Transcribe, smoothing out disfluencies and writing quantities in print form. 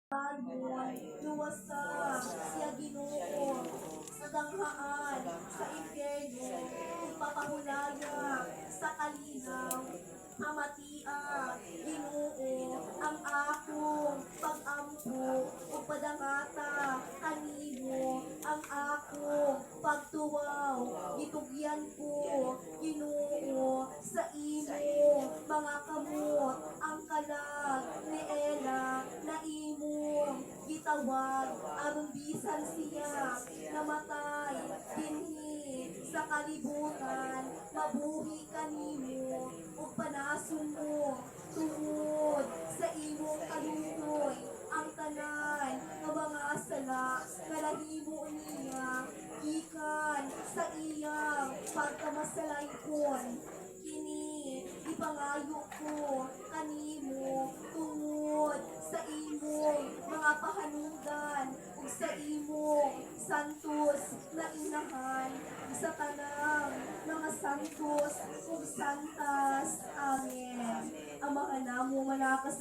Ayon, luwasa, siya Ginoo, sa danghaan, sa impyerno, ipapahulaya, sa kalinaw, amatia, Ginoo, ang akong pag-ampo, o padangata, kanimo, ang akong pagtuwaw, gitugyan ko, Ginoo, sa imo, mga kamot, ang kalag, ni Ela, na imong gitawag, aron bisan siya, namatay, dinhi, sa kalibutan, mabuhi kanimo, ug panason mo, tungod sa imong kaluoy, ang tanan nga mga sala nga nahimo niya gikan sa iyang pagkamasalaygon. Kini ipangayo ko kanimo tungod sa imong mga pahanugan ug sa imong santos na inahan sa tanang mga santos ug santas. Amen. Amahan namo manakasal